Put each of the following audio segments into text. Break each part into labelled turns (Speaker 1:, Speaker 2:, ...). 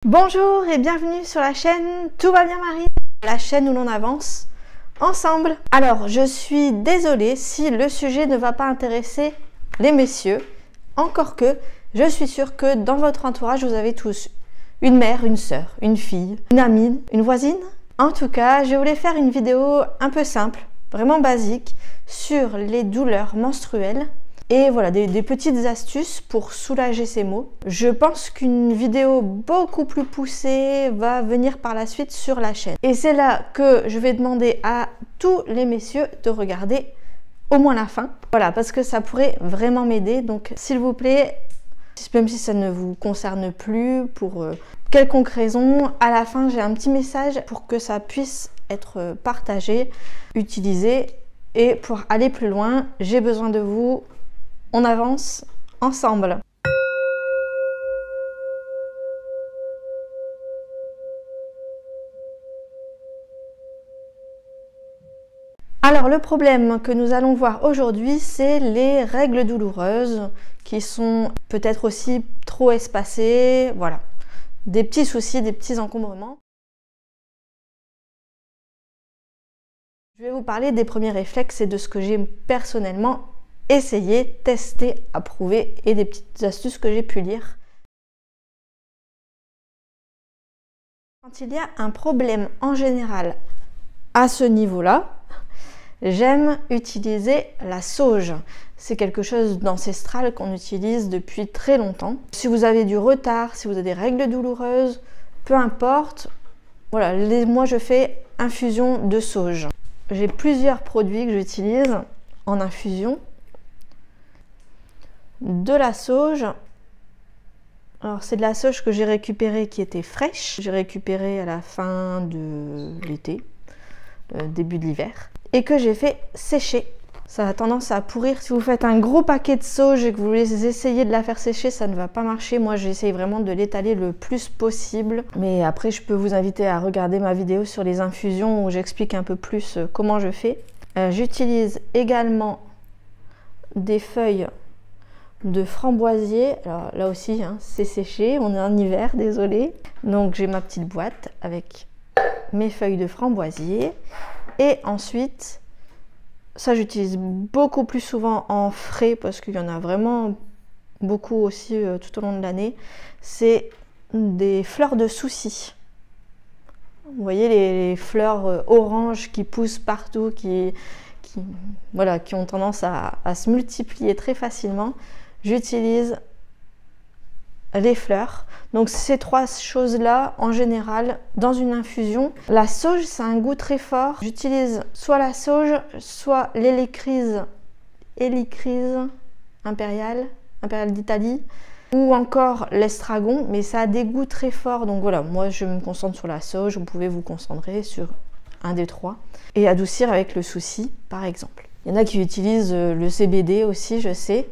Speaker 1: Bonjour et bienvenue sur la chaîne Tout va bien Marie, la chaîne où l'on avance ensemble. Alors je suis désolée si le sujet ne va pas intéresser les messieurs, encore que je suis sûre que dans votre entourage vous avez tous une mère, une sœur, une fille, une amie, une voisine. En tout cas, je voulais faire une vidéo un peu simple, vraiment basique, sur les douleurs menstruelles. Et voilà, des petites astuces pour soulager ces maux. Je pense qu'une vidéo beaucoup plus poussée va venir par la suite sur la chaîne. Et c'est là que je vais demander à tous les messieurs de regarder au moins la fin. Voilà, parce que ça pourrait vraiment m'aider. Donc s'il vous plaît, même si ça ne vous concerne plus, pour quelconque raison, à la fin j'ai un petit message pour que ça puisse être partagé, utilisé. Et pour aller plus loin, j'ai besoin de vous. On avance ensemble. Alors le problème que nous allons voir aujourd'hui, c'est les règles douloureuses qui sont peut-être aussi trop espacées, voilà. Des petits soucis, des petits encombrements. Je vais vous parler des premiers réflexes et de ce que j'ai personnellement essayé, testé, approuvé et des petites astuces que j'ai pu lire. Quand il y a un problème en général à ce niveau-là, j'aime utiliser la sauge. C'est quelque chose d'ancestral qu'on utilise depuis très longtemps. Si vous avez du retard, si vous avez des règles douloureuses, peu importe, voilà, moi je fais infusion de sauge. J'ai plusieurs produits que j'utilise en infusion. De la sauge, alors c'est de la sauge que j'ai récupérée qui était fraîche, j'ai récupéré à la fin de l'été, début de l'hiver, et que j'ai fait sécher. Ça a tendance à pourrir. Si vous faites un gros paquet de sauge et que vous voulez essayer de la faire sécher, ça ne va pas marcher. Moi j'essaye vraiment de l'étaler le plus possible, mais après je peux vous inviter à regarder ma vidéo sur les infusions où j'explique un peu plus comment je fais. J'utilise également des feuilles de framboisier. Alors là aussi hein, c'est séché, on est en hiver, désolé. Donc j'ai ma petite boîte avec mes feuilles de framboisier et ensuite ça j'utilise beaucoup plus souvent en frais parce qu'il y en a vraiment beaucoup aussi tout au long de l'année. C'est des fleurs de souci. Vous voyez les fleurs oranges qui poussent partout, qui ont tendance à se multiplier très facilement. J'utilise les fleurs. Donc ces trois choses-là, en général, dans une infusion. La sauge, c'est un goût très fort. J'utilise soit la sauge, soit l'hélicryse impériale d'Italie, ou encore l'estragon, mais ça a des goûts très forts. Donc voilà, moi je me concentre sur la sauge, vous pouvez vous concentrer sur un des trois. Et adoucir avec le souci, par exemple. Il y en a qui utilisent le CBD aussi, je sais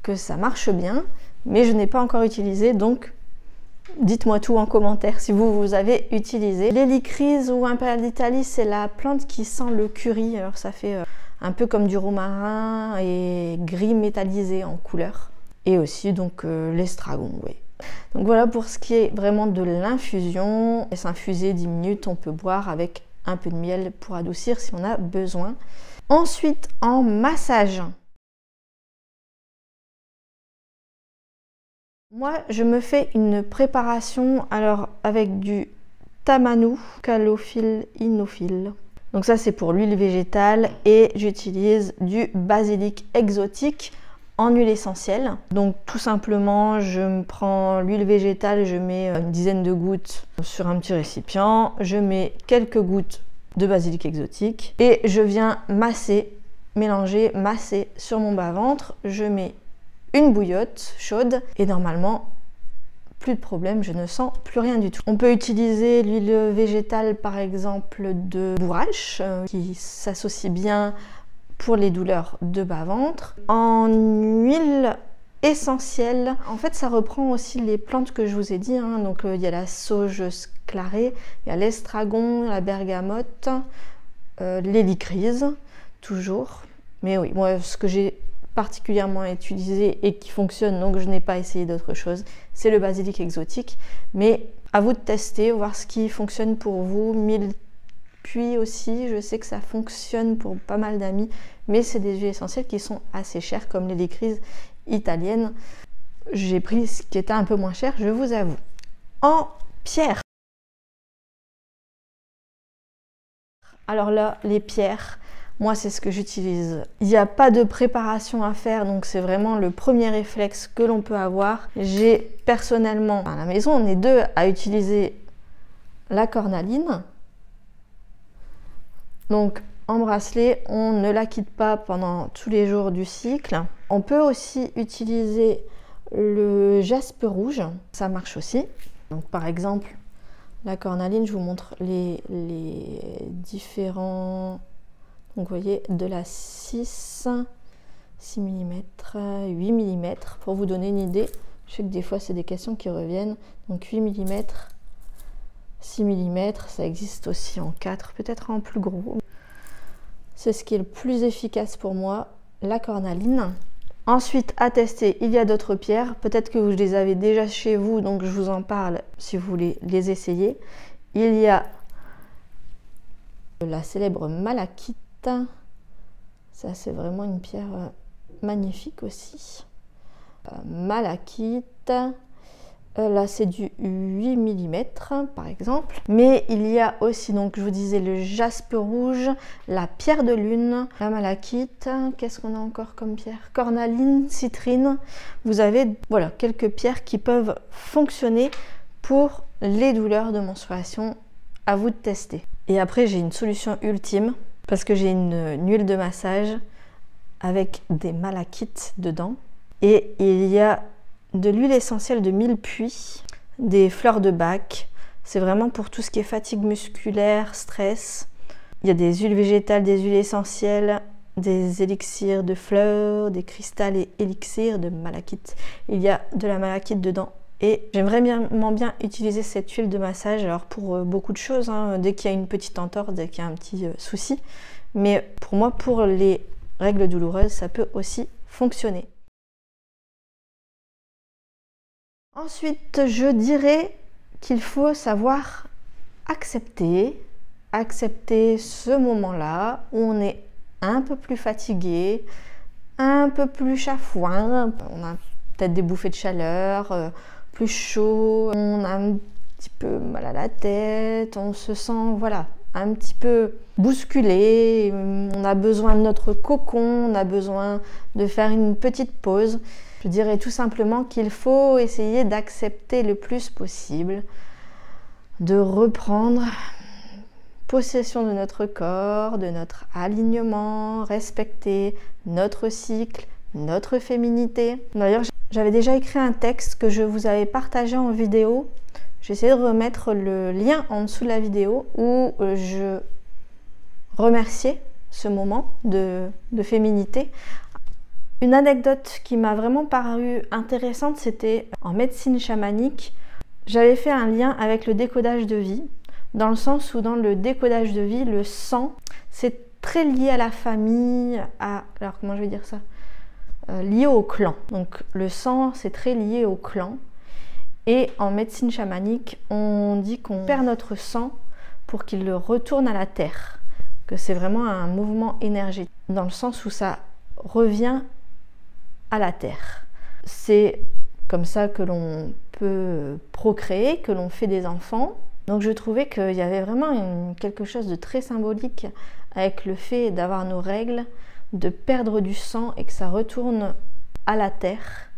Speaker 1: que ça marche bien, mais je n'ai pas encore utilisé, donc dites-moi tout en commentaire si vous avez utilisé. L'hélicryse ou impériale d'Italie, c'est la plante qui sent le curry, alors ça fait un peu comme du romarin et gris métallisé en couleur. Et aussi donc l'estragon, oui. Donc voilà pour ce qui est vraiment de l'infusion. Laisse infuser 10 minutes, on peut boire avec un peu de miel pour adoucir si on a besoin. Ensuite, en massage. Moi, je me fais une préparation alors avec du tamanu, calophylle, inophile. Donc ça, c'est pour l'huile végétale et j'utilise du basilic exotique en huile essentielle. Donc tout simplement, je me prends l'huile végétale, je mets une dizaine de gouttes sur un petit récipient, je mets quelques gouttes de basilic exotique et je viens masser, mélanger, masser sur mon bas-ventre. Je mets une bouillotte chaude et normalement plus de problème, je ne sens plus rien du tout. On peut utiliser l'huile végétale par exemple de bourrache qui s'associe bien pour les douleurs de bas-ventre. En huile essentielle, en fait ça reprend aussi les plantes que je vous ai dit, hein. Donc il y a la sauge sclarée, il y a l'estragon, la bergamote, l'hélicryse toujours. Mais oui, moi ce que j'ai particulièrement utilisé et qui fonctionne, donc je n'ai pas essayé d'autre chose, c'est le basilic exotique. Mais À vous de tester, voir ce qui fonctionne pour vous. Millepuis aussi, je sais que ça fonctionne pour pas mal d'amis, mais c'est des huiles essentielles qui sont assez chères, comme l'hélicryse italienne. J'ai pris ce qui était un peu moins cher, je vous avoue. En pierre. Alors là, les pierres, moi c'est ce que j'utilise. Il n'y a pas de préparation à faire, donc c'est vraiment le premier réflexe que l'on peut avoir. J'ai personnellement, à la maison, on est deux à utiliser la cornaline. Donc en bracelet, on ne la quitte pas pendant tous les jours du cycle. On peut aussi utiliser le jaspe rouge, ça marche aussi. Donc par exemple, la cornaline, je vous montre les différents... Donc vous voyez, de la 6 mm, 8 mm, pour vous donner une idée. Je sais que des fois, c'est des questions qui reviennent. Donc 8 mm, 6 mm, ça existe aussi en 4, peut-être en plus gros. C'est ce qui est le plus efficace pour moi, la cornaline. Ensuite, à tester, il y a d'autres pierres. Peut-être que vous les avez déjà chez vous, donc je vous en parle si vous voulez les essayer. Il y a la célèbre malachite. Ça, c'est vraiment une pierre magnifique aussi. Malachite. Là, c'est du 8 mm par exemple. Mais il y a aussi, donc je vous disais, le jaspe rouge, la pierre de lune, la malachite. Qu'est-ce qu'on a encore comme pierre? Cornaline, citrine. Vous avez, voilà, quelques pierres qui peuvent fonctionner pour les douleurs de menstruation. À vous de tester. Et après, j'ai une solution ultime parce que j'ai une huile de massage avec des malachites dedans. Et il y a de l'huile essentielle de millepuis, des fleurs de bac. C'est vraiment pour tout ce qui est fatigue musculaire, stress. Il y a des huiles végétales, des huiles essentielles, des élixirs de fleurs, des cristals et élixirs de malachite. Il y a de la malachite dedans. Et j'aimerais vraiment bien utiliser cette huile de massage alors pour beaucoup de choses, hein, dès qu'il y a une petite entorse, dès qu'il y a un petit souci. Mais pour moi, pour les règles douloureuses, ça peut aussi fonctionner. Ensuite, je dirais qu'il faut savoir accepter ce moment-là où on est un peu plus fatigué, un peu plus chafouin, on a peut-être des bouffées de chaleur, plus chaud, on a un petit peu mal à la tête, on se sent, voilà, un petit peu bousculé, on a besoin de notre cocon, on a besoin de faire une petite pause. Je dirais tout simplement qu'il faut essayer d'accepter le plus possible, de reprendre possession de notre corps, de notre alignement, respecter notre cycle, notre féminité. D'ailleurs, j'avais déjà écrit un texte que je vous avais partagé en vidéo. J'ai essayé de remettre le lien en dessous de la vidéo où je remerciais ce moment de féminité. Une anecdote qui m'a vraiment paru intéressante, c'était en médecine chamanique. J'avais fait un lien avec le décodage de vie, dans le sens où dans le décodage de vie, le sang, c'est très lié à la famille, alors comment je vais dire ça, lié au clan. Donc le sang, c'est très lié au clan. Et en médecine chamanique, on dit qu'on perd notre sang pour qu'il retourne à la terre, que c'est vraiment un mouvement énergétique, dans le sens où ça revient à la terre. C'est comme ça que l'on peut procréer, que l'on fait des enfants. Donc je trouvais qu'il y avait vraiment quelque chose de très symbolique avec le fait d'avoir nos règles, de perdre du sang et que ça retourne à la terre.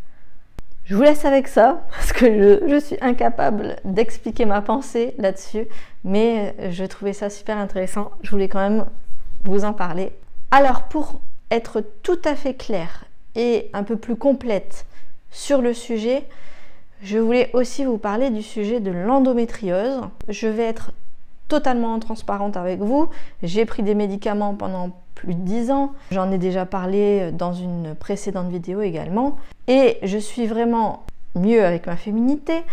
Speaker 1: Je vous laisse avec ça parce que je suis incapable d'expliquer ma pensée là-dessus, mais je trouvais ça super intéressant. Je voulais quand même vous en parler. Alors pour être tout à fait claire et un peu plus complète sur le sujet, je voulais aussi vous parler du sujet de l'endométriose. Je vais être totalement transparente avec vous. J'ai pris des médicaments pendant plus de 10 ans. J'en ai déjà parlé dans une précédente vidéo également. Et je suis vraiment mieux avec ma féminité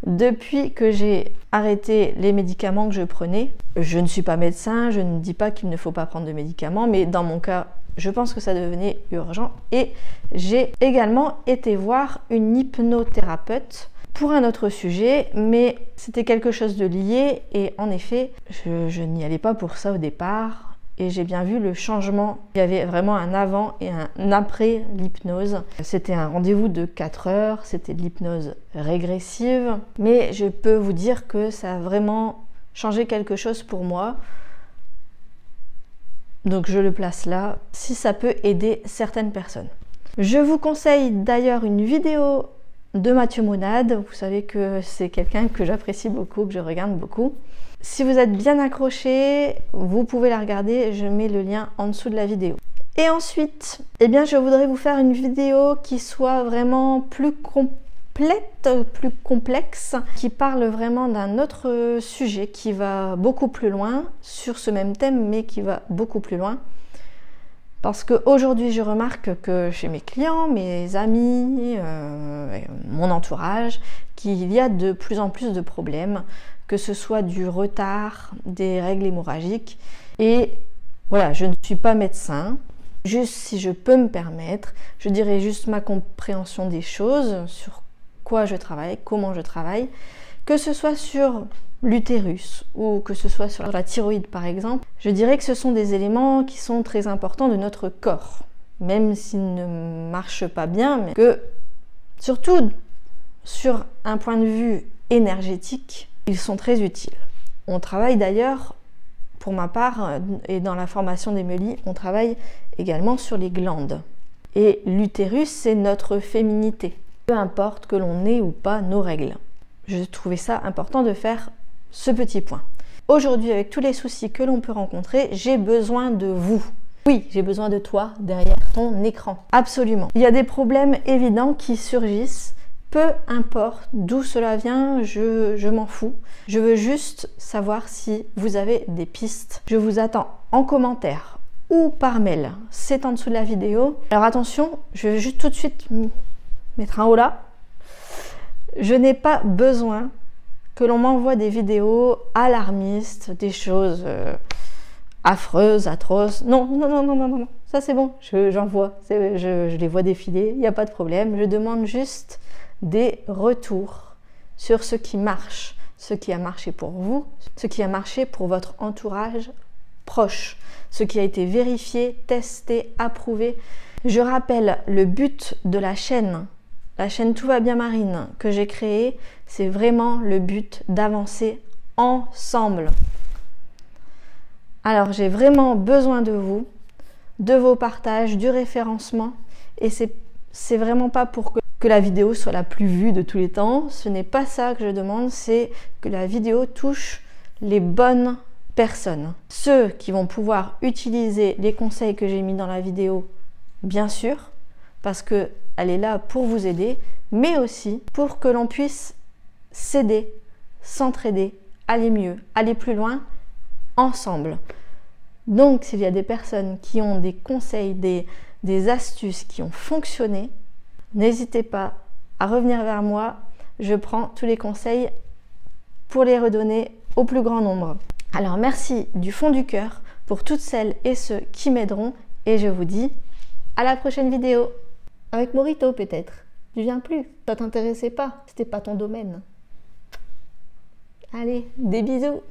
Speaker 1: depuis que j'ai arrêté les médicaments que je prenais. Je ne suis pas médecin, je ne dis pas qu'il ne faut pas prendre de médicaments, mais dans mon cas, je pense que ça devenait urgent. Et j'ai également été voir une hypnothérapeute pour un autre sujet, mais c'était quelque chose de lié et en effet, je n'y allais pas pour ça au départ et j'ai bien vu le changement. Il y avait vraiment un avant et un après l'hypnose. C'était un rendez-vous de 4 heures, c'était de l'hypnose régressive, mais je peux vous dire que ça a vraiment changé quelque chose pour moi. Donc je le place là, si ça peut aider certaines personnes. Je vous conseille d'ailleurs une vidéo de Mathieu Monade. Vous savez que c'est quelqu'un que j'apprécie beaucoup, que je regarde beaucoup. Si vous êtes bien accroché, vous pouvez la regarder, je mets le lien en dessous de la vidéo. Et ensuite, eh bien, je voudrais vous faire une vidéo qui soit vraiment plus complète, plus complexe, qui parle vraiment d'un autre sujet qui va beaucoup plus loin, sur ce même thème, mais qui va beaucoup plus loin. Parce qu'aujourd'hui, je remarque que chez mes clients, mes amis, mon entourage, qu'il y a de plus en plus de problèmes, que ce soit du retard, des règles hémorragiques. Et voilà, je ne suis pas médecin. Juste si je peux me permettre, je dirais juste ma compréhension des choses, sur quoi je travaille, comment je travaille, que ce soit sur l'utérus ou que ce soit sur la thyroïde par exemple, je dirais que ce sont des éléments qui sont très importants de notre corps, même s'ils ne marchent pas bien, mais que surtout sur un point de vue énergétique, ils sont très utiles. On travaille d'ailleurs, pour ma part, et dans la formation d'Emilie, on travaille également sur les glandes. Et l'utérus, c'est notre féminité, peu importe que l'on ait ou pas nos règles. Je trouvais ça important de faire ce petit point. Aujourd'hui, avec tous les soucis que l'on peut rencontrer, j'ai besoin de vous. Oui, j'ai besoin de toi derrière ton écran. Absolument. Il y a des problèmes évidents qui surgissent. Peu importe d'où cela vient, je m'en fous. Je veux juste savoir si vous avez des pistes. Je vous attends en commentaire ou par mail. C'est en dessous de la vidéo. Alors attention, je vais juste tout de suite mettre un haut là. Je n'ai pas besoin que l'on m'envoie des vidéos alarmistes, des choses affreuses, atroces. Non, non, non, non, non, non, ça c'est bon, j'en vois, je les vois défiler, il n'y a pas de problème. Je demande juste des retours sur ce qui marche, ce qui a marché pour vous, ce qui a marché pour votre entourage proche, ce qui a été vérifié, testé, approuvé. Je rappelle le but de la chaîne Tout va bien Marine que j'ai créée, c'est vraiment le but d'avancer ensemble. Alors j'ai vraiment besoin de vous, de vos partages, du référencement et c'est vraiment pas pour que la vidéo soit la plus vue de tous les temps, ce n'est pas ça que je demande, c'est que la vidéo touche les bonnes personnes. Ceux qui vont pouvoir utiliser les conseils que j'ai mis dans la vidéo, bien sûr, parce qu'elle est là pour vous aider, mais aussi pour que l'on puisse s'aider, s'entraider, aller mieux, aller plus loin ensemble. Donc, s'il y a des personnes qui ont des conseils, des astuces qui ont fonctionné, n'hésitez pas à revenir vers moi. Je prends tous les conseils pour les redonner au plus grand nombre. Alors, merci du fond du cœur pour toutes celles et ceux qui m'aideront et je vous dis à la prochaine vidéo. Avec Morito peut-être. Tu viens plus, ça t'intéressait pas, c'était pas ton domaine. Allez, des bisous.